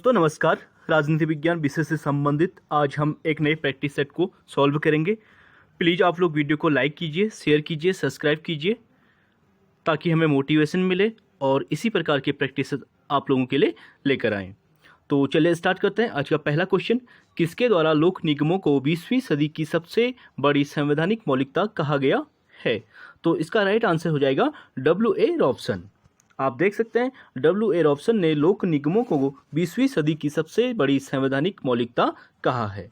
दोस्तों नमस्कार। राजनीति विज्ञान विषय से संबंधित आज हम एक नए प्रैक्टिस सेट को सॉल्व करेंगे। प्लीज़ आप लोग वीडियो को लाइक कीजिए, शेयर कीजिए, सब्सक्राइब कीजिए ताकि हमें मोटिवेशन मिले और इसी प्रकार के प्रैक्टिस आप लोगों के लिए लेकर आएँ। तो चलिए स्टार्ट करते हैं। आज का पहला क्वेश्चन, किसके द्वारा लोक निगमों को 20वीं सदी की सबसे बड़ी संवैधानिक मौलिकता कहा गया है? तो इसका राइट आंसर हो जाएगा W.A. रॉबसन। आप देख सकते हैं W.A. रॉबसन ने लोक निगमों को 20वीं सदी की सबसे बड़ी संवैधानिक मौलिकता कहा है।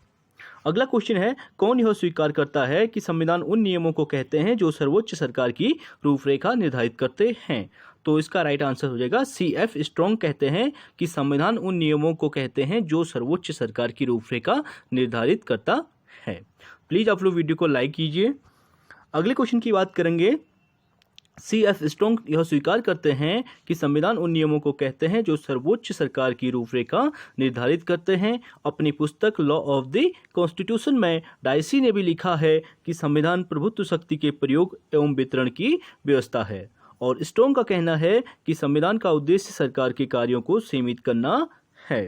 अगला क्वेश्चन है, कौन यह स्वीकार करता है कि संविधान उन नियमों को कहते हैं जो सर्वोच्च सरकार की रूपरेखा निर्धारित करते हैं? तो इसका राइट आंसर हो जाएगा C.F. स्ट्रॉन्ग कहते हैं कि संविधान उन नियमों को कहते हैं जो सर्वोच्च सरकार की रूपरेखा निर्धारित करता है। प्लीज़ आप लोग वीडियो को लाइक कीजिए। अगले क्वेश्चन की बात करेंगे। C.F. स्ट्रॉन्ग यह स्वीकार करते हैं कि संविधान उन नियमों को कहते हैं जो सर्वोच्च सरकार की रूपरेखा निर्धारित करते हैं। अपनी पुस्तक लॉ ऑफ द कॉन्स्टिट्यूशन में डाइसी ने भी लिखा है कि संविधान प्रभुत्व शक्ति के प्रयोग एवं वितरण की व्यवस्था है, और स्ट्रॉन्ग का कहना है कि संविधान का उद्देश्य सरकार के कार्यों को सीमित करना है।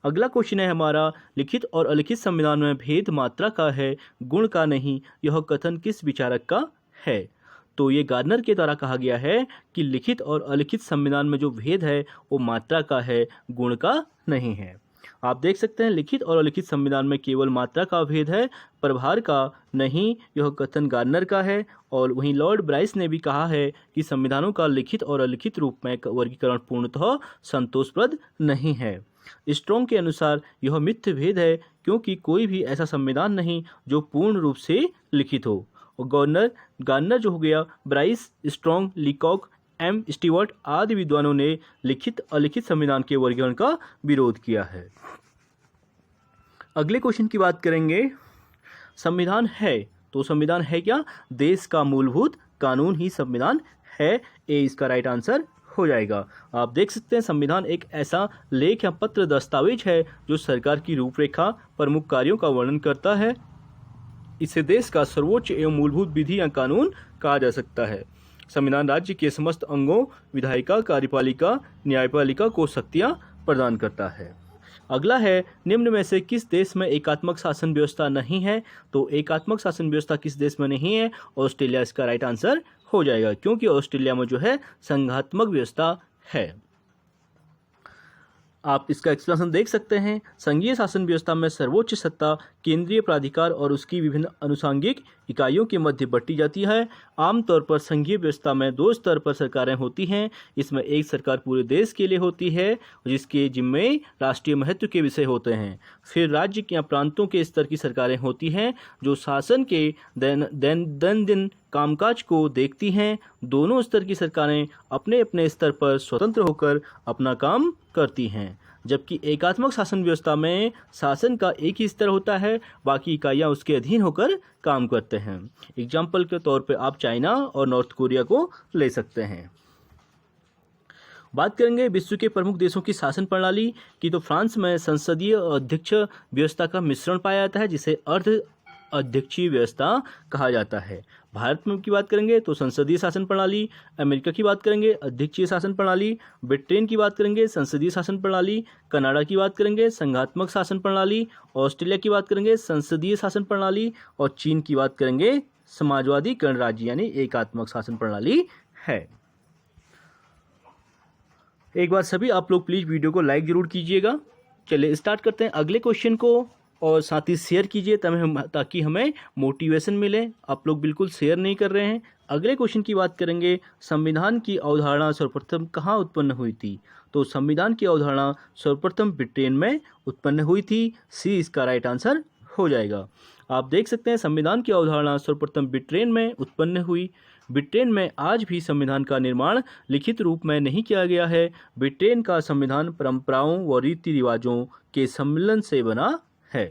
अगला क्वेश्चन है हमारा, लिखित और अलिखित संविधान में भेद मात्रा का है, गुण का नहीं। यह कथन किस विचारक का है? तो ये गार्नर के द्वारा कहा गया है कि लिखित और अलिखित संविधान में जो भेद है वो मात्रा का है, गुण का नहीं है। आप देख सकते हैं लिखित और अलिखित संविधान में केवल मात्रा का भेद है, प्रभार का नहीं। यह कथन गार्नर का है। और वहीं लॉर्ड ब्राइस ने भी कहा है कि संविधानों का लिखित और अलिखित रूप में वर्गीकरण पूर्णतः संतोषप्रद नहीं है। स्ट्रॉन्ग के अनुसार यह मिथ्य भेद है क्योंकि कोई भी ऐसा संविधान नहीं जो पूर्ण रूप से लिखित हो। और गार्नर जो हो गया, ब्राइस, स्ट्रॉन्ग, लीकॉक, M. स्टीवर्ट आदि विद्वानों ने लिखित अलिखित संविधान के वर्गीकरण का विरोध किया है। अगले क्वेश्चन की बात करेंगे। संविधान है तो संविधान है क्या? देश का मूलभूत कानून ही संविधान है। ए इसका राइट आंसर हो जाएगा। आप देख सकते हैं संविधान एक ऐसा लेख या पत्र दस्तावेज है जो सरकार की रूपरेखा, प्रमुख कार्यों का वर्णन करता है। इसे देश का सर्वोच्च एवं मूलभूत विधि या कानून कहा जा सकता है। संविधान राज्य के समस्त अंगों, विधायिका, कार्यपालिका, न्यायपालिका को शक्तियां प्रदान करता है। अगला है, निम्न में से किस देश में एकात्मक शासन व्यवस्था नहीं है? तो एकात्मक शासन व्यवस्था किस देश में नहीं है? ऑस्ट्रेलिया इसका राइट आंसर हो जाएगा, क्योंकि ऑस्ट्रेलिया में जो है संघात्मक व्यवस्था है। आप इसका एक्सप्लेनेशन देख सकते हैं। संघीय शासन व्यवस्था में सर्वोच्च सत्ता केंद्रीय प्राधिकार और उसकी विभिन्न अनुषंगिक इकाइयों के मध्य बंटी जाती है। आमतौर पर संघीय व्यवस्था में 2 स्तर पर सरकारें होती हैं। इसमें एक सरकार पूरे देश के लिए होती है जिसके जिम्मे राष्ट्रीय महत्व के विषय होते हैं। फिर राज्य या प्रांतों के स्तर की सरकारें होती हैं जो शासन के दैनंदिन कामकाज को देखती हैं। दोनों स्तर की सरकारें अपने अपने स्तर पर स्वतंत्र होकर अपना काम करती हैं, जबकि एकात्मक शासन व्यवस्था में शासन का एक ही स्तर होता है, बाकी इकाइयां उसके अधीन होकर काम करते हैं। एग्जाम्पल के तौर पे आप चाइना और नॉर्थ कोरिया को ले सकते हैं। बात करेंगे विश्व के प्रमुख देशों की शासन प्रणाली की, तो फ्रांस में संसदीय अध्यक्ष व्यवस्था का मिश्रण पाया जाता है जिसे अर्ध अध्यक्षीय व्यवस्था कहा जाता है। भारत में की बात करेंगे तो संसदीय शासन प्रणाली, अमेरिका की बात करेंगे अध्यक्षीय शासन प्रणाली, ब्रिटेन की बात करेंगे संसदीय शासन प्रणाली, कनाडा की बात करेंगे संघात्मक शासन प्रणाली, ऑस्ट्रेलिया की बात करेंगे संसदीय शासन प्रणाली, और चीन की बात करेंगे समाजवादी गणराज्य यानी एकात्मक शासन प्रणाली है। एक बार सभी आप लोग प्लीज वीडियो को लाइक जरूर कीजिएगा। चलिए स्टार्ट करते हैं अगले क्वेश्चन को, और साथ ही शेयर कीजिए ताकि हमें मोटिवेशन मिले। आप लोग बिल्कुल शेयर नहीं कर रहे हैं। अगले क्वेश्चन की बात करेंगे, संविधान की अवधारणा सर्वप्रथम कहाँ उत्पन्न हुई थी? तो संविधान की अवधारणा सर्वप्रथम ब्रिटेन में उत्पन्न हुई थी। सी इसका राइट आंसर हो जाएगा। आप देख सकते हैं संविधान की अवधारणा सर्वप्रथम ब्रिटेन में उत्पन्न हुई। ब्रिटेन में आज भी संविधान का निर्माण लिखित रूप में नहीं किया गया है। ब्रिटेन का संविधान परंपराओं व रीति रिवाजों के सम्मिलन से बना है।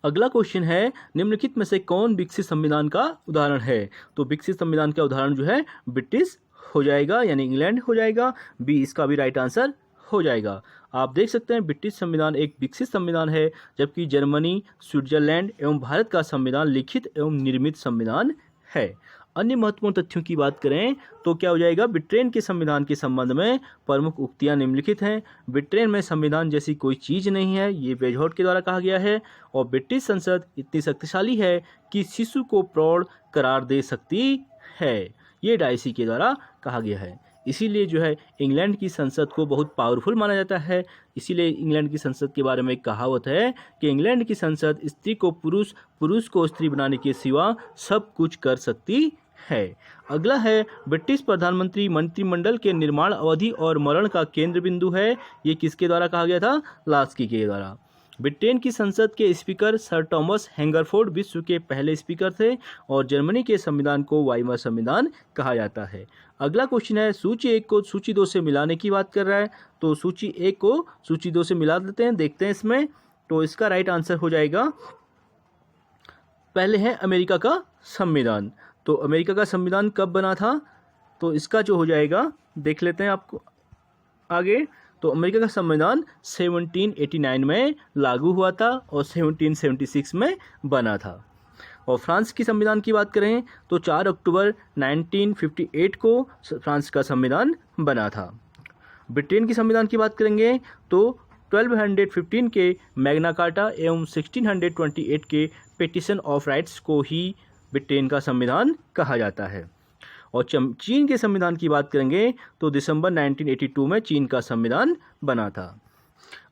अगला क्वेश्चन है, निम्नलिखित में से कौन विकसित संविधान का उदाहरण है? तो विकसित संविधान का उदाहरण जो है ब्रिटिश हो जाएगा यानी इंग्लैंड हो जाएगा। बी इसका भी राइट आंसर हो जाएगा। आप देख सकते हैं ब्रिटिश संविधान एक विकसित संविधान है, जबकि जर्मनी, स्विट्जरलैंड एवं भारत का संविधान लिखित एवं निर्मित संविधान है। अन्य महत्वपूर्ण तथ्यों की बात करें तो क्या हो जाएगा, ब्रिटेन के संविधान के संबंध में प्रमुख उक्तियां निम्नलिखित हैं। ब्रिटेन में संविधान जैसी कोई चीज नहीं है, ये वेजहोट के द्वारा कहा गया है। और ब्रिटिश संसद इतनी शक्तिशाली है कि शिशु को प्रौढ़ करार दे सकती है, ये डाइसी के द्वारा कहा गया है। इसीलिए जो है इंग्लैंड की संसद को बहुत पावरफुल माना जाता है। इसीलिए इंग्लैंड की संसद के बारे में एक कहावत है कि इंग्लैंड की संसद स्त्री को पुरुष, पुरुष को स्त्री बनाने के सिवा सब कुछ कर सकती है। अगला है, ब्रिटिश प्रधानमंत्री मंत्रिमंडल के निर्माण अवधि और मरण का केंद्र बिंदु है। ये किसके द्वारा कहा गया था, लास्की के द्वारा। ब्रिटेन की संसद के स्पीकर सर टॉमस हैंगरफोर्ड विश्व के पहले स्पीकर थे और जर्मनी के संविधान को वाइमर संविधान कहा जाता है। अगला क्वेश्चन है, सूची 1 को सूची 2 से मिलाने की बात कर रहा है। तो सूची 1 को सूची 2 से मिला देते हैं, देखते हैं इसमें। तो इसका राइट आंसर हो जाएगा, पहले है अमेरिका का संविधान। तो अमेरिका का संविधान कब बना था, तो इसका जो हो जाएगा देख लेते हैं आपको आगे। तो अमेरिका का संविधान 1789 में लागू हुआ था और 1776 में बना था। और फ्रांस की संविधान की बात करें तो 4 अक्टूबर 1958 को फ्रांस का संविधान बना था। ब्रिटेन की संविधान की बात करेंगे तो 1215 के मैग्ना कार्टा एवं 1628 के पिटिशन ऑफ राइट्स को ही ब्रिटेन का संविधान कहा जाता है। और चीन के संविधान की बात करेंगे तो दिसंबर 1982 में चीन का संविधान बना था।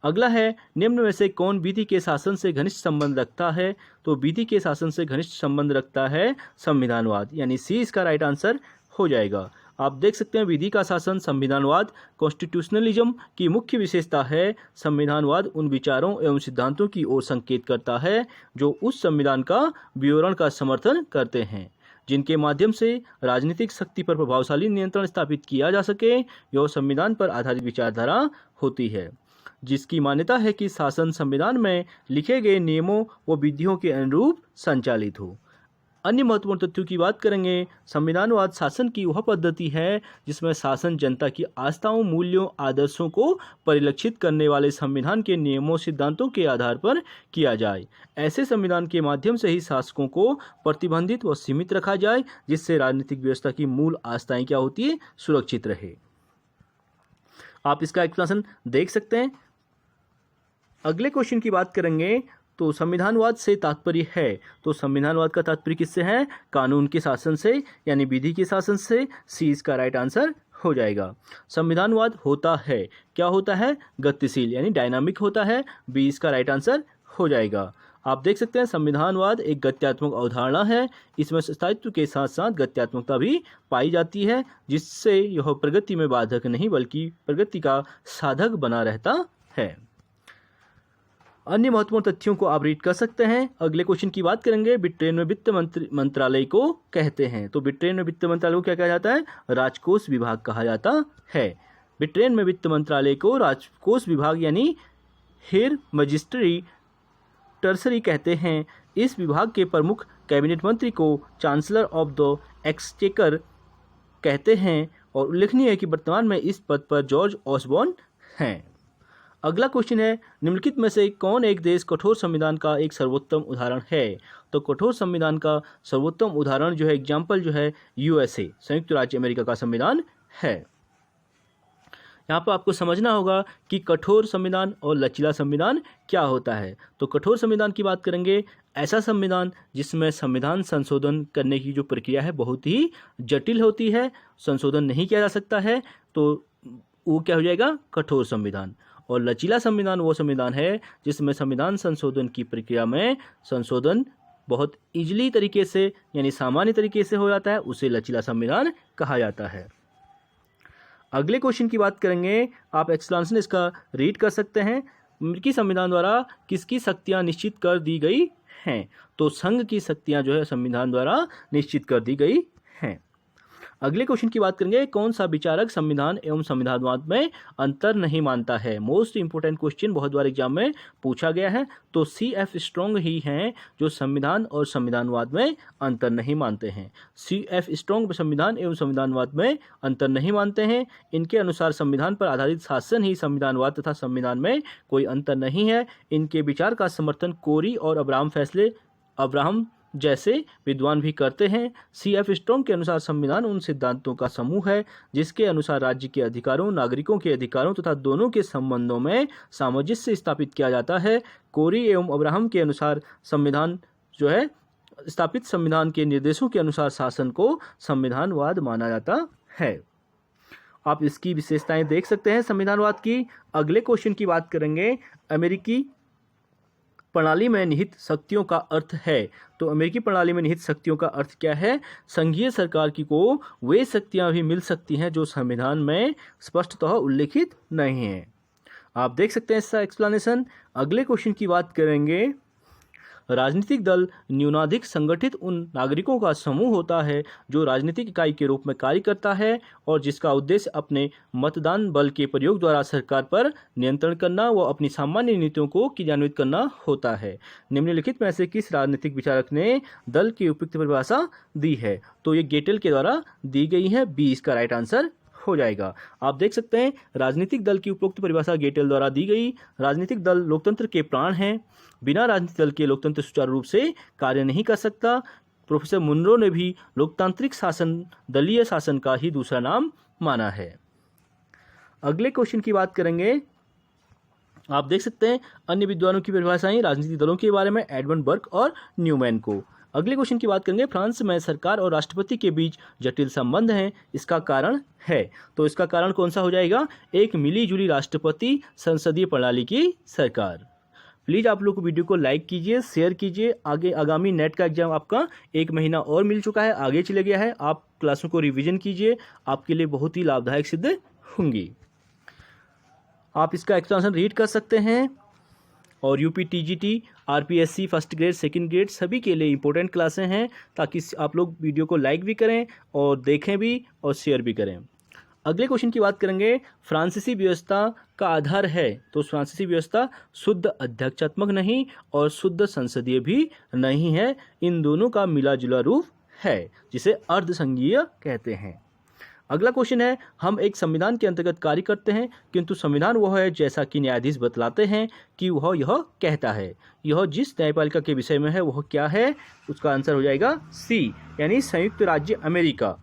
अगला है, निम्न में से कौन विधि के शासन से घनिष्ठ संबंध रखता है। तो विधि के शासन से घनिष्ठ संबंध रखता है संविधानवाद, यानी सी इसका राइट आंसर हो जाएगा। आप देख सकते हैं विधि का शासन संविधानवाद कॉन्स्टिट्यूशनलिज्म की मुख्य विशेषता है। संविधानवाद उन विचारों एवं सिद्धांतों की ओर संकेत करता है जो उस संविधान का विवरण का समर्थन करते हैं, जिनके माध्यम से राजनीतिक शक्ति पर प्रभावशाली नियंत्रण स्थापित किया जा सके। यह संविधान पर आधारित विचारधारा होती है, जिसकी मान्यता है कि शासन संविधान में लिखे गए नियमों व विधियों के अनुरूप संचालित हो। अन्य महत्वपूर्ण तथ्यों की बात करेंगे, संविधानवाद शासन की वह पद्धति है जिसमें शासन जनता की आस्थाओं, मूल्यों, आदर्शों को परिलक्षित करने वाले संविधान के नियमों, सिद्धांतों के आधार पर किया जाए। ऐसे संविधान के माध्यम से ही शासकों को प्रतिबंधित व सीमित रखा जाए, जिससे राजनीतिक व्यवस्था की मूल आस्थाएं क्या होती है, सुरक्षित रहे। आप इसका एक्सप्लेनेशन देख सकते हैं। अगले क्वेश्चन की बात करेंगे तो संविधानवाद से तात्पर्य है, तो संविधानवाद का तात्पर्य किससे है, कानून के शासन से, यानी विधि के शासन से। सी इसका राइट आंसर हो जाएगा। संविधानवाद होता है, क्या होता है, गतिशील यानी डायनामिक होता है। बी इसका राइट आंसर हो जाएगा। आप देख सकते हैं संविधानवाद एक गत्यात्मक अवधारणा है। इसमें स्थायित्व के साथ साथ गत्यात्मकता भी पाई जाती है, जिससे यह प्रगति में बाधक नहीं बल्कि प्रगति का साधक बना रहता है। अन्य महत्वपूर्ण तथ्यों को आप रीड कर सकते हैं। अगले क्वेश्चन की बात करेंगे, ब्रिटेन में वित्त मंत्रालय को कहते हैं। तो ब्रिटेन में वित्त मंत्रालय को क्या कहा जाता है, राजकोष विभाग कहा जाता है। ब्रिटेन में वित्त मंत्रालय को राजकोष विभाग यानी हेयर मजिस्ट्री टर्सरी कहते हैं। इस विभाग के प्रमुख कैबिनेट मंत्री को चांसलर ऑफ द एक्सचेकर कहते हैं और उल्लेखनीय है कि वर्तमान में इस पद पर जॉर्ज ऑसबॉर्न हैं। अगला क्वेश्चन है, निम्नलिखित में से कौन एक देश कठोर संविधान का एक सर्वोत्तम उदाहरण है। तो कठोर संविधान का सर्वोत्तम उदाहरण जो है, एग्जाम्पल जो है, यूएसए संयुक्त राज्य अमेरिका का संविधान है। यहाँ पर आपको समझना होगा कि कठोर संविधान और लचीला संविधान क्या होता है। तो कठोर संविधान की बात करेंगे, ऐसा संविधान जिसमें संविधान संशोधन करने की जो प्रक्रिया है बहुत ही जटिल होती है, संशोधन नहीं किया जा सकता है, तो वो क्या हो जाएगा, कठोर संविधान। और लचीला संविधान वो संविधान है जिसमें संविधान संशोधन की प्रक्रिया में संशोधन बहुत इजीली तरीके से यानी सामान्य तरीके से हो जाता है, उसे लचीला संविधान कहा जाता है। अगले क्वेश्चन की बात करेंगे, आप एक्सप्लेनेशन इसका रीड कर सकते हैं। अमेरिकी संविधान द्वारा किसकी शक्तियां निश्चित कर दी गई हैं। तो संघ की शक्तियां जो है संविधान द्वारा निश्चित कर दी गई हैं। अगले क्वेश्चन की बात करेंगे, कौन सा विचारक संविधान एवं संविधानवाद में अंतर नहीं मानता है। मोस्ट इंपोर्टेंट क्वेश्चन बहुत बार एग्जाम में पूछा गया है। तो CF स्ट्रॉन्ग ही हैं जो संविधान और संविधानवाद में अंतर नहीं मानते हैं। CF स्ट्रॉन्ग संविधान एवं संविधानवाद में अंतर नहीं मानते हैं। इनके अनुसार संविधान पर आधारित शासन ही संविधानवाद तथा संविधान में कोई अंतर नहीं है। इनके विचार का समर्थन कोरी और अब्राहम जैसे विद्वान भी करते हैं। C.F. स्ट्रॉन्ग के अनुसार संविधान उन सिद्धांतों का समूह है जिसके अनुसार राज्य के अधिकारों, नागरिकों के अधिकारों तथा दोनों के संबंधों में सामंजस्य स्थापित किया जाता है। कोरी एवं अब्राहम के अनुसार संविधान जो है स्थापित संविधान के निर्देशों के अनुसार शासन को संविधानवाद माना जाता है। आप इसकी विशेषताएं देख सकते हैं संविधानवाद की। अगले क्वेश्चन की बात करेंगे, अमेरिकी प्रणाली में निहित शक्तियों का अर्थ है। तो अमेरिकी प्रणाली में निहित शक्तियों का अर्थ क्या है? संघीय सरकार की को वे शक्तियां भी मिल सकती हैं जो संविधान में स्पष्टतः उल्लेखित नहीं है। आप देख सकते हैं इसका एक्सप्लेनेशन। अगले क्वेश्चन की बात करेंगे, राजनीतिक दल न्यूनाधिक संगठित उन नागरिकों का समूह होता है जो राजनीतिक इकाई के रूप में कार्य करता है और जिसका उद्देश्य अपने मतदान बल के प्रयोग द्वारा सरकार पर नियंत्रण करना व अपनी सामान्य नीतियों को क्रियान्वित करना होता है। निम्नलिखित में से किस राजनीतिक विचारक ने दल की उपयुक्त परिभाषा दी है? तो ये गेटेल के द्वारा दी गई है। बी इसका राइट आंसर हो जाएगा। आप देख सकते हैं राजनीतिक दल की उपयुक्त परिभाषा गेटेल द्वारा दी गई। राजनीतिक दल लोकतंत्र के प्राण हैं। बिना राजनीतिक दल के लोकतंत्र सुचारू रूप से कार्य नहीं कर सकता। प्रोफेसर मुनरो ने भी लोकतांत्रिक शासन दलीय शासन का ही दूसरा नाम माना है। अगले क्वेश्चन की बात करेंगे, आप देख सकते हैं अन्य विद्वानों की परिभाषाएं राजनीतिक दलों के बारे में, एडमंड बर्क और न्यूमैन को। अगले क्वेश्चन की बात करेंगे, फ्रांस में सरकार और राष्ट्रपति के बीच जटिल संबंध हैं, इसका कारण है। तो इसका कारण कौन सा हो जाएगा? एक मिलीजुली राष्ट्रपति संसदीय प्रणाली की सरकार। प्लीज़ आप लोग वीडियो को लाइक कीजिए, शेयर कीजिए। आगे आगामी नेट का एग्जाम आपका 1 महीना और मिल चुका है, आगे चले गया है। आप क्लासों को रिवीजन कीजिए, आपके लिए बहुत ही लाभदायक सिद्ध होंगी। आप इसका एक्सप्लेनेशन रीड कर सकते हैं। और UP TGT, RPSC first grade, second grade सभी के लिए इंपॉर्टेंट क्लासें हैं, ताकि आप लोग वीडियो को लाइक भी करें और देखें भी और शेयर भी करें। अगले क्वेश्चन की बात करेंगे, फ्रांसीसी व्यवस्था का आधार है। तो फ्रांसीसी व्यवस्था शुद्ध अध्यक्षात्मक नहीं और शुद्ध संसदीय भी नहीं है, इन दोनों का मिला जुला रूप है जिसे अर्धसंघीय कहते हैं। अगला क्वेश्चन है, हम एक संविधान के अंतर्गत कार्य करते हैं किंतु संविधान वह है जैसा कि न्यायाधीश बतलाते हैं कि वह यह कहता है। यह जिस न्यायपालिका के विषय में है वह क्या है? उसका आंसर हो जाएगा सी, यानी संयुक्त राज्य अमेरिका।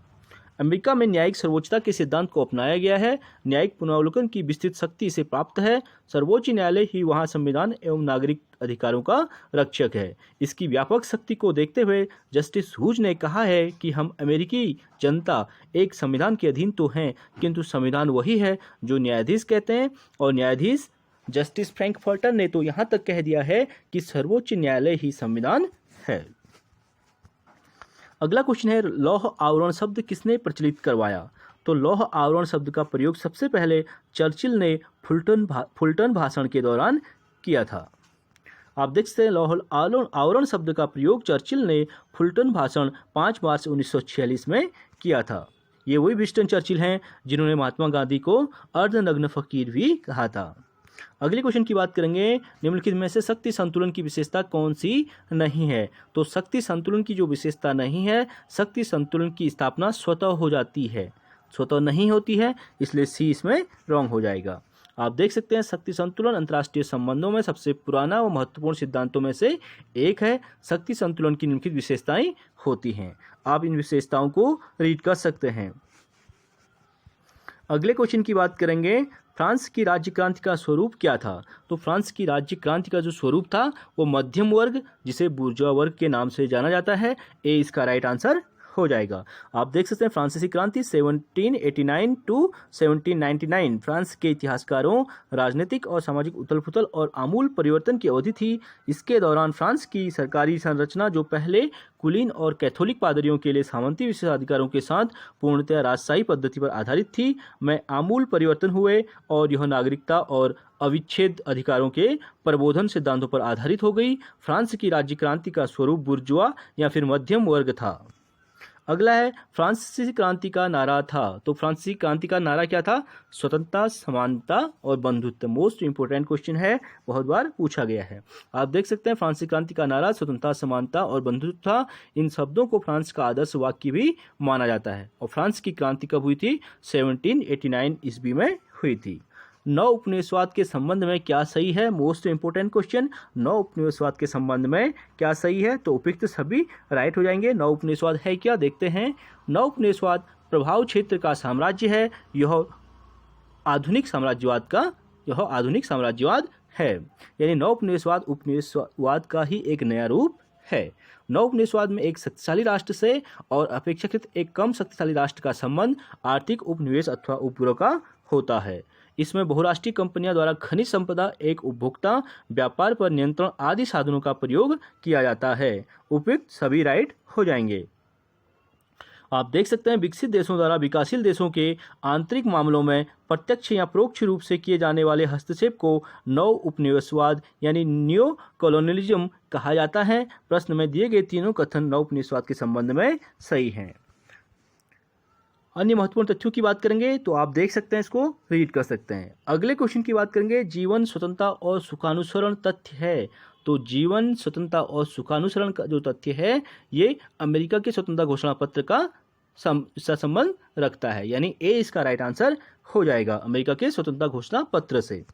अमेरिका में न्यायिक सर्वोच्चता के सिद्धांत को अपनाया गया है। न्यायिक पुनरावलोकन की विस्तृत शक्ति इसे प्राप्त है। सर्वोच्च न्यायालय ही वहाँ संविधान एवं नागरिक अधिकारों का रक्षक है। इसकी व्यापक शक्ति को देखते हुए जस्टिस हुज ने कहा है कि हम अमेरिकी जनता एक संविधान के अधीन तो हैं, किंतु संविधान वही है जो न्यायाधीश कहते हैं। और न्यायाधीश जस्टिस फ्रैंकफर्टर ने तो यहाँ तक कह दिया है कि सर्वोच्च न्यायालय ही संविधान है। अगला क्वेश्चन है, लौह आवरण शब्द किसने प्रचलित करवाया? तो लौह आवरण शब्द का प्रयोग सबसे पहले चर्चिल ने फुलटन भाषण के दौरान किया था। आप देख सकते हैं लौह आवरण शब्द का प्रयोग चर्चिल ने फुलटन भाषण 5 मार्च 1946 में किया था। ये वही विंस्टन चर्चिल हैं जिन्होंने महात्मा गांधी को अर्धनग्न फकीर भी कहा था। अगले क्वेश्चन की बात करेंगे, निम्नलिखित में से शक्ति संतुलन की विशेषता कौन सी नहीं है? तो शक्ति संतुलन की जो विशेषता नहीं है, शक्ति संतुलन की स्थापना स्वतः हो जाती है, स्वतः नहीं होती है, इसलिए सी इसमें रॉन्ग हो जाएगा। आप देख सकते हैं शक्ति संतुलन अंतर्राष्ट्रीय संबंधों में सबसे पुराना व महत्वपूर्ण सिद्धांतों में से एक है। शक्ति संतुलन की निम्नलिखित विशेषताएं होती हैं, आप इन विशेषताओं को रीड कर सकते हैं। अगले क्वेश्चन की बात करेंगे, फ्रांस की राज्य क्रांति का स्वरूप क्या था? तो फ्रांस की राज्य क्रांति का जो स्वरूप था वो मध्यम वर्ग, जिसे बुर्जुआ वर्ग के नाम से जाना जाता है। ए इसका राइट आंसर हो जाएगा। आप देख सकते हैं फ्रांसीसी क्रांति 1789 टू 1799 फ्रांस के इतिहासकारों, राजनीतिक और सामाजिक उथल-पुथल और आमूल परिवर्तन की अवधि थी। इसके दौरान फ्रांस की सरकारी संरचना जो पहले कुलीन और कैथोलिक पादरियों के लिए सामंती विशेषाधिकारों के साथ पूर्णतः राजशाही पद्धति पर आधारित थी, में आमूल परिवर्तन हुए और यह नागरिकता और अविच्छेद अधिकारों के प्रबोधन सिद्धांतों पर आधारित हो गई। फ्रांस की राज्य क्रांति का स्वरूप बुर्जुआ या फिर मध्यम वर्ग था। अगला है, फ्रांसीसी क्रांति का नारा था। तो फ्रांसीसी क्रांति का नारा क्या था? स्वतंत्रता, समानता और बंधुत्व। मोस्ट इंपोर्टेंट क्वेश्चन है, बहुत बार पूछा गया है। आप देख सकते हैं फ्रांसीसी क्रांति का नारा स्वतंत्रता, समानता और बंधुत्व था। इन शब्दों को फ्रांस का आदर्श वाक्य भी माना जाता है। और फ्रांस की क्रांति कब हुई थी? 1789 ईस्वी में हुई थी। नौ उपनिवेशवाद के संबंध में क्या सही है? मोस्ट इंपोर्टेंट क्वेश्चन, नौ उपनिवेशवाद के संबंध में क्या सही है? तो उपयुक्त सभी राइट हो जाएंगे। नौ उपनिवेशवाद है क्या, देखते हैं। नौ उपनिवेशवाद प्रभाव क्षेत्र का साम्राज्य है। यह आधुनिक साम्राज्यवाद है। यानी नौ उपनिवेशवाद का ही एक नया रूप है। नौ उपनिवेशवाद में एक शक्तिशाली राष्ट्र से और अपेक्षाकृत एक कम शक्तिशाली राष्ट्र का संबंध आर्थिक उपनिवेश अथवा उपद्रव का होता है। इसमें बहुराष्ट्रीय कंपनियों द्वारा खनिज संपदा, एक उपभोक्ता, व्यापार पर नियंत्रण आदि साधनों का प्रयोग किया जाता है। उपयुक्त सभी राइट हो जाएंगे। आप देख सकते हैं विकसित देशों द्वारा विकासशील देशों के आंतरिक मामलों में प्रत्यक्ष या परोक्ष रूप से किए जाने वाले हस्तक्षेप को नौ उपनिवेशवाद यानी न्यू कॉलोनियलिज्म कहा जाता है। प्रश्न में दिए गए तीनों कथन नौ उपनिवेशवाद के संबंध में सही हैं। अन्य महत्वपूर्ण तथ्यों की बात करेंगे तो आप देख सकते हैं, इसको रीड कर सकते हैं। अगले क्वेश्चन की बात करेंगे, जीवन स्वतंत्रता और सुखानुसरण तथ्य है। तो जीवन स्वतंत्रता और सुखानुसरण का जो तथ्य है ये अमेरिका के स्वतंत्रता घोषणा पत्र का संबंध रखता है। यानी ए इसका राइट आंसर हो जाएगा, अमेरिका के स्वतंत्रता घोषणा पत्र से।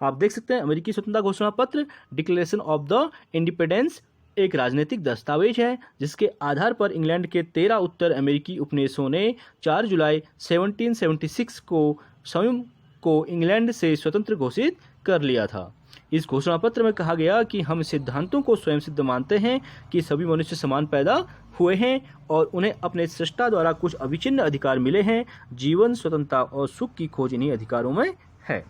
आप देख सकते हैं अमेरिकी स्वतंत्रता घोषणा पत्र डिक्लेरेशन ऑफ द इंडिपेंडेंस एक राजनीतिक दस्तावेज है जिसके आधार पर इंग्लैंड के 13 उत्तर अमेरिकी उपनिवेशों ने 4 जुलाई 1776 को स्वयं को इंग्लैंड से स्वतंत्र घोषित कर लिया था। इस घोषणा पत्र में कहा गया कि हम सिद्धांतों को स्वयं सिद्ध मानते हैं कि सभी मनुष्य समान पैदा हुए हैं और उन्हें अपने सृष्टा द्वारा कुछ अविच्छिन्न अधिकार मिले हैं। जीवन, स्वतंत्रता और सुख की खोज इन्हीं अधिकारों में है।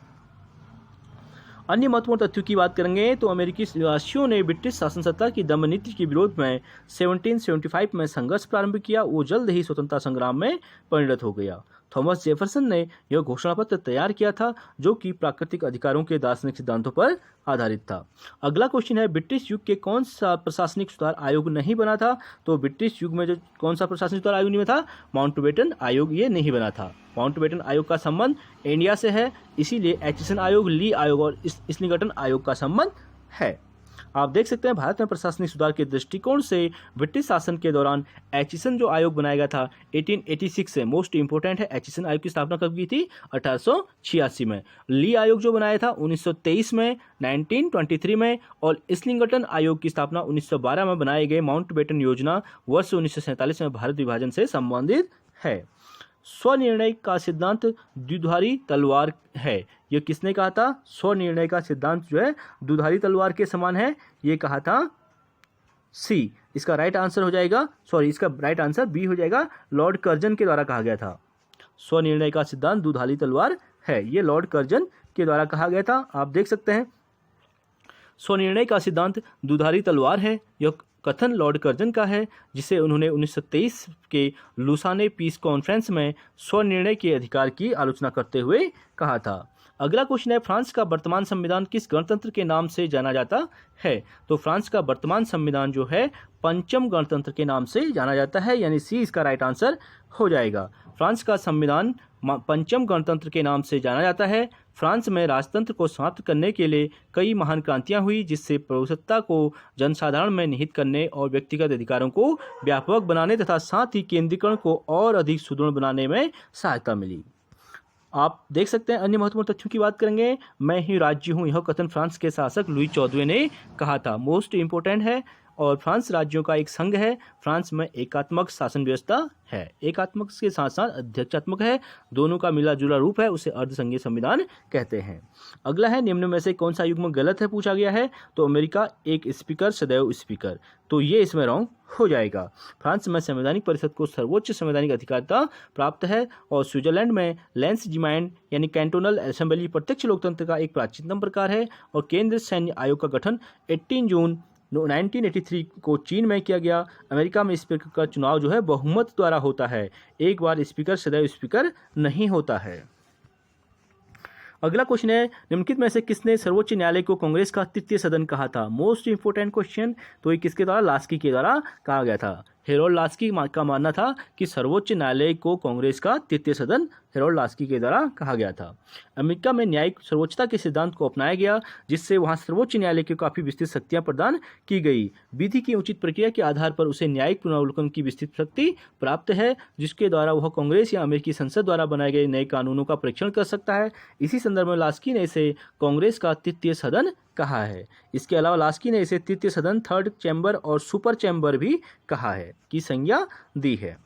अन्य महत्वपूर्ण तथ्यों की बात करेंगे तो अमेरिकी निवासियों ने ब्रिटिश शासन सत्ता की दमन नीति के विरोध में 1775 में संघर्ष प्रारंभ किया। वो जल्द ही स्वतंत्रता संग्राम में परिणत हो गया। थॉमस जेफरसन ने यह घोषणा पत्र तैयार किया था जो कि प्राकृतिक अधिकारों के दार्शनिक सिद्धांतों पर आधारित था। अगला क्वेश्चन है, ब्रिटिश युग के कौन सा प्रशासनिक सुधार आयोग नहीं बना था? तो ब्रिटिश युग में जो कौन सा प्रशासनिक सुधार आयोग नहीं बना था? माउंटबेटन आयोग ये नहीं बना था। माउंटबेटन आयोग का संबंध इंडिया से है, इसीलिए एचिसन आयोग, ली आयोग और इस्लिंगटन आयोग का संबंध है। आप देख सकते हैं भारत में प्रशासनिक सुधार के दृष्टिकोण से ब्रिटिश शासन के दौरान एचिसन जो आयोग बनाया गया था 1886 से, मोस्ट इंपोर्टेंट है। एचिसन आयोग की स्थापना कब की थी? 1886 में। ली आयोग जो बनाया था 1923 में, 1923 में, और इस्लिंगटन आयोग की स्थापना 1912 में बनाए गए माउंटबेटन योजना वर्ष 1947 में भारत विभाजन से संबंधित है। स्वनिर्णय का सिद्धांत द्विधारी तलवार है, यह किसने कहा था? स्वनिर्णय का सिद्धांत जो है दुधारी तलवार के समान है, ये कहा था सी। इसका राइट आंसर हो जाएगा, इसका राइट आंसर बी हो जाएगा, लॉर्ड कर्जन के द्वारा कहा गया था। स्वनिर्णय का सिद्धांत दुधारी तलवार है, ये लॉर्ड कर्जन के द्वारा कहा गया था। आप देख सकते हैं स्वनिर्णय का सिद्धांत दुधारी तलवार है, यह कथन लॉर्ड कर्जन का है जिसे उन्होंने 1923 के लुसाने पीस कॉन्फ्रेंस में स्वनिर्णय के अधिकार की आलोचना करते हुए कहा था। अगला क्वेश्चन है, फ्रांस का वर्तमान संविधान किस गणतंत्र के नाम से जाना जाता है? तो फ्रांस का वर्तमान संविधान जो है पंचम गणतंत्र के नाम से जाना जाता है, यानी सी इसका राइट आंसर हो जाएगा। फ्रांस का संविधान पंचम गणतंत्र के नाम से जाना जाता है। फ्रांस में राजतंत्र को समाप्त करने के लिए कई महान क्रांतियां हुई जिससे प्रभुसत्ता को जनसाधारण में निहित करने और व्यक्तिगत अधिकारों को व्यापक बनाने तथा साथ ही केंद्रीकरण को और अधिक सुदृढ़ बनाने में सहायता मिली। आप देख सकते हैं अन्य महत्वपूर्ण तथ्यों की बात करेंगे, मैं ही राज्य हूँ, यह कथन फ्रांस के शासक लुई 14वें ने कहा था। मोस्ट इंपोर्टेंट है और फ्रांस राज्यों का एक संघ है। फ्रांस में एकात्मक शासन व्यवस्था है, एकात्मक के साथ साथ अध्यक्षात्मक है, दोनों का मिला जुला रूप है, उसे अर्धसंघीय संविधान कहते हैं। अगला है, निम्न में से कौन सा युग्म गलत है पूछा गया है? तो अमेरिका एक स्पीकर सदैव स्पीकर, तो ये इसमें रॉन्ग हो जाएगा। फ्रांस में संवैधानिक परिषद को सर्वोच्च संवैधानिक अधिकारिता प्राप्त है और स्विट्जरलैंड में लैंड्सजीमेंट यानी कैंटोनल असेंबली प्रत्यक्ष लोकतंत्र का एक प्राचीनतम प्रकार है और केंद्रीय सैन्य आयोग का गठन 18 जून 1983 को चीन में किया गया। अमेरिका में स्पीकर का चुनाव जो है बहुमत द्वारा होता है, एक बार स्पीकर सदैव स्पीकर नहीं होता है। अगला क्वेश्चन है, निम्नलिखित में से किसने सर्वोच्च न्यायालय को कांग्रेस का तृतीय सदन कहा था? मोस्ट इंपोर्टेंट क्वेश्चन, तो ये किसके द्वारा? लास्की के द्वारा कहा गया था। हेरोल्ड लास्की का मानना था कि सर्वोच्च न्यायालय को कांग्रेस का तृतीय सदन हेरोल्ड लास्की के द्वारा कहा गया था। अमेरिका में न्यायिक सर्वोच्चता के सिद्धांत को अपनाया गया, जिससे वहां सर्वोच्च न्यायालय को काफी विस्तृत शक्तियां प्रदान की गई। विधि की उचित प्रक्रिया के आधार पर उसे न्यायिक पुनरावलोकन की विस्तृत शक्ति प्राप्त है, जिसके द्वारा वह कांग्रेस या अमेरिकी संसद द्वारा बनाए गए नए कानूनों का परीक्षण कर सकता है। इसी संदर्भ में लास्की ने इसे कांग्रेस का तृतीय सदन कहा है। इसके अलावा लास्की ने इसे तृतीय सदन, थर्ड चैम्बर और सुपर चैम्बर भी कहा है की संज्ञा दी है।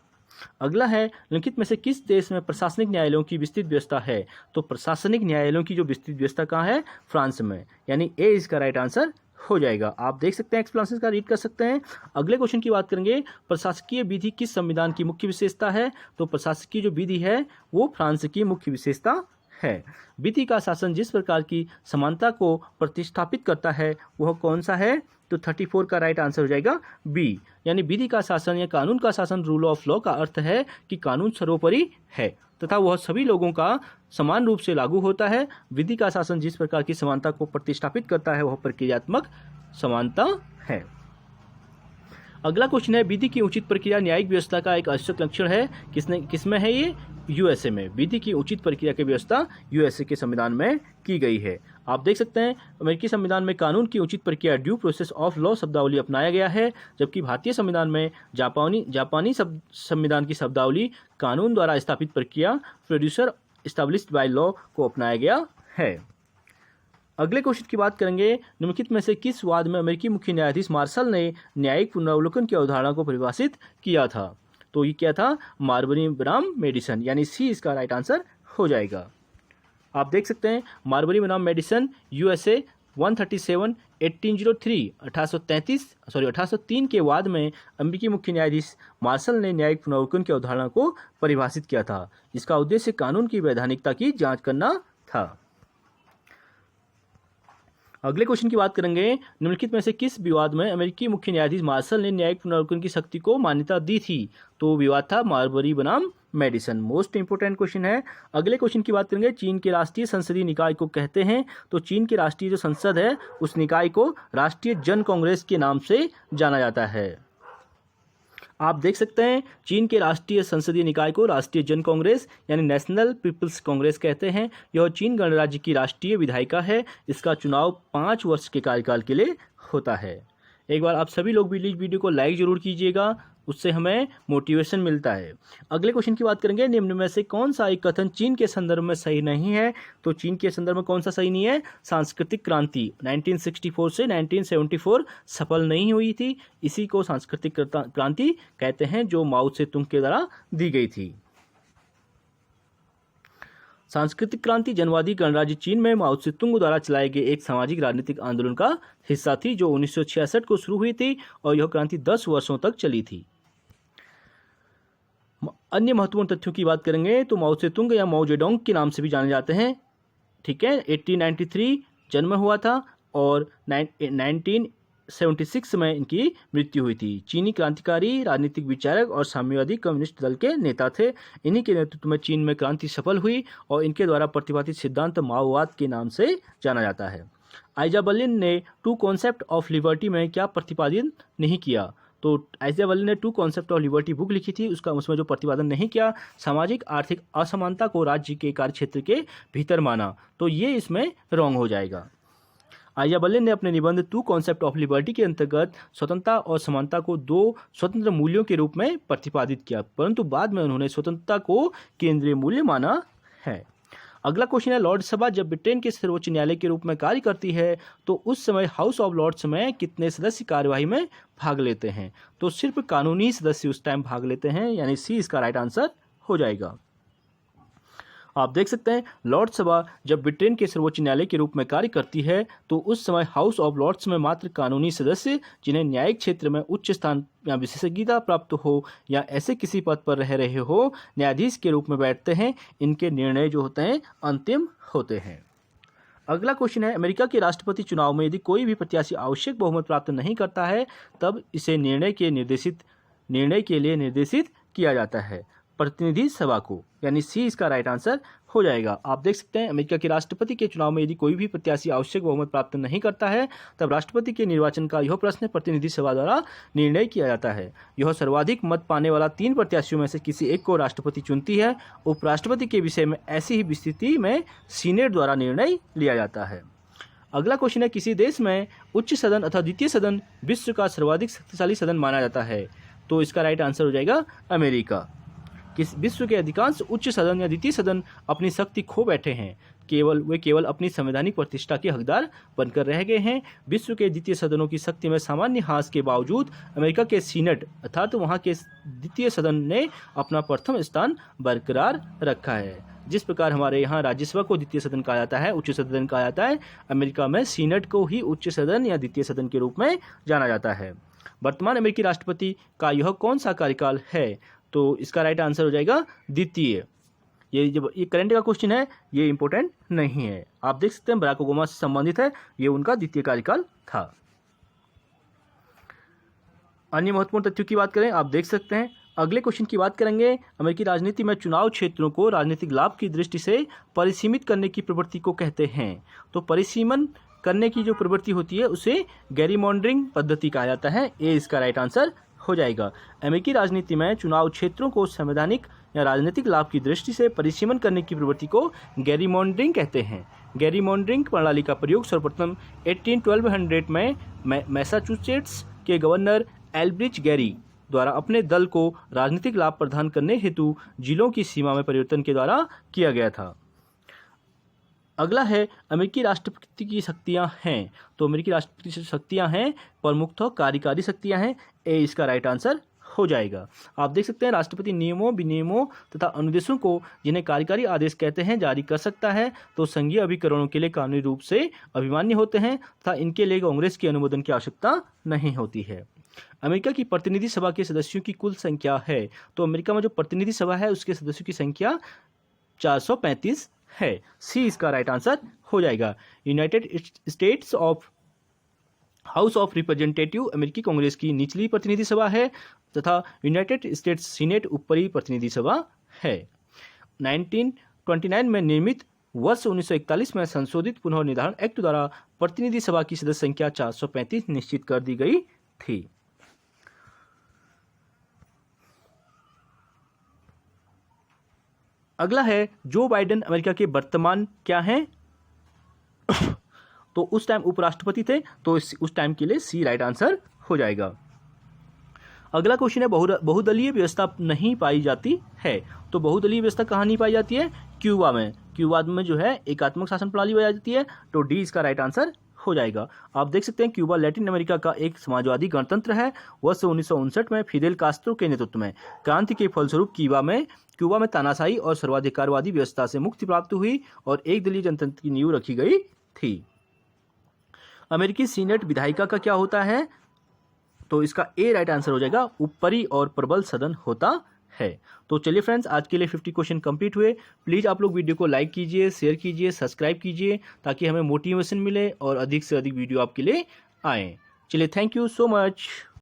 अगला है, निम्नलिखित में से किस देश में प्रशासनिक न्यायालयों की विस्तृत व्यवस्था है? तो प्रशासनिक न्यायालयों की जो विस्तृत व्यवस्था कहाँ है? फ्रांस में, यानी ए इसका राइट आंसर हो जाएगा। आप देख सकते हैं, एक्सप्लेनेशन का रीड कर सकते हैं। अगले क्वेश्चन की बात करेंगे, प्रशासकीय विधि किस संविधान की मुख्य विशेषता है? तो प्रशासकीय जो विधि है वो फ्रांस की मुख्य विशेषता है। विधि का शासन जिस प्रकार की समानता को प्रतिस्थापित करता है वह कौन सा है? तो 34 का राइट आंसर हो जाएगा बी, यानी विधि का शासन या कानून का शासन, रूल ऑफ लॉ का अर्थ है कि कानून सर्वोपरि है तथा वह सभी लोगों का समान रूप से लागू होता है। विधि का शासन जिस प्रकार की समानता को प्रतिस्थापित करता है वह प्रक्रियात्मक समानता है। अगला क्वेश्चन है, विधि की उचित प्रक्रिया न्यायिक व्यवस्था का एक आवश्यक लक्षण है। किसमें है ये? यूएसए में। विधि की उचित प्रक्रिया की व्यवस्था यूएसए के संविधान में की गई है। आप देख सकते हैं, अमेरिकी संविधान में कानून की उचित प्रक्रिया ड्यू प्रोसेस ऑफ लॉ शब्दावली अपनाया गया है, जबकि भारतीय संविधान में जापानी संविधान की शब्दावली कानून द्वारा स्थापित प्रक्रिया प्रोड्यूसर एस्टैब्लिश्ड बाय लॉ को अपनाया गया है। अगले क्वेश्चन की बात करेंगे, निम्नलिखित में से किस वाद में अमेरिकी मुख्य न्यायाधीश मार्शल ने न्यायिक पुनरावलोकन की अवधारणा को परिभाषित किया था? तो ये क्या था? मार्बरी बनाम मेडिसन, यानी सी इसका राइट आंसर हो जाएगा। आप देख सकते हैं, मार्बरी बनाम मेडिसन यूएसए 137 1803 1803 के वाद में अमेरिकी मुख्य न्यायाधीश मार्शल ने न्यायिक पुनरावलोकन की अवधारणा को परिभाषित किया था। इसका उद्देश्य कानून की वैधानिकता की जांच करना था। अगले क्वेश्चन की बात करेंगे, निम्नलिखित में से किस विवाद में अमेरिकी मुख्य न्यायाधीश मार्शल ने न्यायिक पुनरावलोकन की शक्ति को मान्यता दी थी? तो विवाद था मार्बरी बनाम मेडिसन। मोस्ट इंपोर्टेंट क्वेश्चन है। अगले क्वेश्चन की बात करेंगे, चीन के राष्ट्रीय संसदीय निकाय को कहते हैं? तो चीन के राष्ट्रीय जो संसद है उस निकाय को राष्ट्रीय जन कांग्रेस के नाम से जाना जाता है। आप देख सकते हैं, चीन के राष्ट्रीय संसदीय निकाय को राष्ट्रीय जन कांग्रेस यानी नेशनल पीपल्स कांग्रेस कहते हैं। यह चीन गणराज्य की राष्ट्रीय विधायिका है। इसका चुनाव 5 वर्ष के कार्यकाल के लिए होता है। एक बार आप सभी लोग भी वीडियो को लाइक जरूर कीजिएगा, उससे हमें मोटिवेशन मिलता है। अगले क्वेश्चन की बात करेंगे, निम्न में से कौन सा एक कथन चीन के संदर्भ में सही नहीं है? तो चीन के संदर्भ में कौन सा सही नहीं है? सांस्कृतिक क्रांति 1964 से 1974 सफल नहीं हुई थी। इसी को सांस्कृतिक क्रांति कहते हैं, जो माओ से तुंग के द्वारा दी गई थी। सांस्कृतिक क्रांति जनवादी गणराज्य चीन में माओ से तुंग द्वारा चलाए गए एक सामाजिक राजनीतिक आंदोलन का हिस्सा थी, जो 1966 को शुरू हुई थी और यह क्रांति 10 वर्षों तक चली थी। अन्य महत्वपूर्ण तथ्यों की बात करेंगे तो माओ से तुंग या माओ जेडोंग के नाम से भी जाने जाते हैं। ठीक है, 1893 जन्म हुआ था और 1976 में इनकी मृत्यु हुई थी। चीनी क्रांतिकारी, राजनीतिक विचारक और साम्यवादी कम्युनिस्ट दल के नेता थे। इन्हीं के नेतृत्व में चीन में क्रांति सफल हुई और इनके द्वारा प्रतिपादित सिद्धांत माओवाद के नाम से जाना जाता है। आइजा बर्लिन ने टू कॉन्सेप्ट ऑफ लिबर्टी में क्या प्रतिपादित नहीं किया? तो आइजा बर्लिन ने two concept of liberty book लिखी थी, उसमें जो प्रतिपादन नहीं किया, सामाजिक आर्थिक असमानता को राज्य के कार्यक्षेत्र के भीतर माना। तो ये इसमें रॉन्ग हो जाएगा। आइजा बर्लिन ने अपने निबंध टू कॉन्सेप्ट ऑफ लिबर्टी के अंतर्गत स्वतंत्रता और समानता को 2 स्वतंत्र मूल्यों के रूप में प्रतिपादित किया, परंतु बाद में उन्होंने स्वतंत्रता को केंद्रीय मूल्य माना है। अगला क्वेश्चन है, लॉर्ड सभा जब ब्रिटेन के सर्वोच्च न्यायालय के रूप में कार्य करती है तो उस समय हाउस ऑफ लॉर्ड्स में कितने सदस्य कार्यवाही में भाग लेते हैं? तो सिर्फ कानूनी सदस्य उस टाइम भाग लेते हैं, यानी सी इसका राइट आंसर हो जाएगा। आप देख सकते हैं, लॉर्ड सभा जब ब्रिटेन के सर्वोच्च न्यायालय के रूप में कार्य करती है तो उस समय हाउस ऑफ लॉर्ड्स में मात्र कानूनी सदस्य जिन्हें न्यायिक क्षेत्र में उच्च स्थान या विशेषज्ञता प्राप्त हो या ऐसे किसी पद पर रह रहे हो न्यायाधीश के रूप में बैठते हैं। इनके निर्णय जो होते हैं अंतिम होते हैं। अगला क्वेश्चन है, अमेरिका के राष्ट्रपति चुनाव में यदि कोई भी प्रत्याशी आवश्यक बहुमत प्राप्त नहीं करता है तब इसे निर्णय के लिए निर्देशित किया जाता है प्रतिनिधि सभा को, यानी सी इसका राइट आंसर हो जाएगा। आप देख सकते हैं अमेरिका के राष्ट्रपति के चुनाव में यदि कोई भी प्रत्याशी आवश्यक बहुमत प्राप्त नहीं करता है तब राष्ट्रपति के निर्वाचन का यह प्रश्न प्रतिनिधि सभा द्वारा निर्णय किया जाता है। यह सर्वाधिक मत पाने वाला 3 प्रत्याशियों में से किसी एक को राष्ट्रपति चुनती है। उपराष्ट्रपति के विषय में ऐसी ही स्थिति में सीनेट द्वारा निर्णय लिया जाता है। अगला क्वेश्चन है, किसी देश में उच्च सदन अथवा द्वितीय सदन विश्व का सर्वाधिक शक्तिशाली सदन माना जाता है? तो इसका राइट आंसर हो जाएगा अमेरिका। किस विश्व के अधिकांश उच्च सदन या द्वितीय सदन अपनी शक्ति खो बैठे हैं, केवल अपनी संवैधानिक प्रतिष्ठा के हकदार बनकर रह गए हैं। विश्व के द्वितीय सदनों की शक्ति में सामान्य ह्रास के बावजूद अमेरिका के सीनेट अर्थात वहां के द्वितीय सदन ने अपना प्रथम स्थान बरकरार रखा है। जिस प्रकार हमारे यहाँ राज्यसभा को द्वितीय सदन कहा जाता है, उच्च सदन कहा जाता है, अमेरिका में सीनेट को ही उच्च सदन या द्वितीय सदन के रूप में जाना जाता है। वर्तमान अमेरिकी राष्ट्रपति का यह कौन सा कार्यकाल है? तो इसका राइट आंसर हो जाएगा द्वितीय। ये करंट का क्वेश्चन है, ये इंपॉर्टेंट नहीं है। आप देख सकते हैं बराक ओबामा से संबंधित है, ये उनका द्वितीय कार्यकाल था। अन्य महत्वपूर्ण तथ्यों की बात करें, आप देख सकते हैं अगले क्वेश्चन की बात करेंगे, अमेरिकी राजनीति में चुनाव क्षेत्रों को राजनीतिक लाभ की दृष्टि से परिसीमित करने की प्रवृत्ति को कहते हैं। तो परिसीमन करने की जो प्रवृत्ति होती है उसे गैरीमॉन्डरिंग पद्धति कहा जाता है। ये इसका राइट आंसर हो जाएगा। अमेरिकी राजनीति में चुनाव क्षेत्रों को संवैधानिक या राजनीतिक लाभ की दृष्टि से परिसीमन करने की प्रवृत्ति को गैरीमॉन्डरिंग कहते हैं। गैरीमॉन्डरिंग प्रणाली का प्रयोग सर्वप्रथम 1200 में मैसाचुसेट्स के गवर्नर एल्ब्रिज गैरी द्वारा अपने दल को राजनीतिक लाभ प्रदान करने हेतु जिलों की सीमा में परिवर्तन के द्वारा किया गया था। अगला है, अमेरिकी राष्ट्रपति की शक्तियां हैं। तो अमेरिकी राष्ट्रपति की शक्तियां हैं प्रमुखतः कार्यकारी शक्तियां हैं। ए इसका राइट आंसर हो जाएगा। आप देख सकते हैं राष्ट्रपति नियमों, विनियमों तथा अनुदेशों को, जिन्हें कार्यकारी आदेश कहते हैं, जारी कर सकता है। तो संघीय अभिकरणों के लिए कानूनी रूप से अभिमान्य होते हैं तथा इनके लिए कांग्रेस के अनुमोदन की आवश्यकता नहीं होती है। अमेरिका की प्रतिनिधि सभा के सदस्यों की कुल संख्या है। तो अमेरिका में जो प्रतिनिधि सभा है उसके सदस्यों की संख्या 435 है। सी इसका राइट आंसर हो जाएगा। United states of house of representative अमेरिकी कांग्रेस की निचली प्रतिनिधि सभा है तथा यूनाइटेड स्टेट्स सीनेट ऊपरी प्रतिनिधि सभा है। 1929 में निर्मित वर्ष 1941 में संशोधित पुनर्निर्धारण एक्ट द्वारा प्रतिनिधि सभा की सदस्य संख्या 435 निश्चित कर दी गई थी। अगला है, जो बाइडेन अमेरिका के वर्तमान क्या हैं? तो उस टाइम उपराष्ट्रपति थे, तो उस टाइम के लिए सी राइट आंसर हो जाएगा। अगला क्वेश्चन है, बहुदलीय व्यवस्था नहीं पाई जाती है। तो बहुदलीय व्यवस्था कहाँ नहीं पाई जाती है? क्यूबा में। क्यूबा में जो है एकात्मक शासन प्रणाली पाई जाती है। तो डी इसका राइट आंसर हो जाएगा। आप देख सकते हैं क्यूबा लैटिन अमेरिका का एक समाजवादी गणतंत्र है। वर्ष 1959 में फिदेल कास्त्रो के नेतृत्व में क्रांति के फलस्वरूप क्यूबा में तानाशाही और सर्वाधिकारवादी व्यवस्था से मुक्ति प्राप्त हुई और एक दलीय जनतंत्र की नींव रखी गई थी। अमेरिकी सीनेट विधायिका का क्या होता है? तो इसका ए राइट आंसर हो जाएगा, ऊपरी और प्रबल सदन होता है। तो चलिए फ्रेंड्स, आज के लिए 50 क्वेश्चन कंप्लीट हुए। प्लीज़ आप लोग वीडियो को लाइक कीजिए, शेयर कीजिए, सब्सक्राइब कीजिए ताकि हमें मोटिवेशन मिले और अधिक से अधिक वीडियो आपके लिए आए। चलिए, थैंक यू सो मच।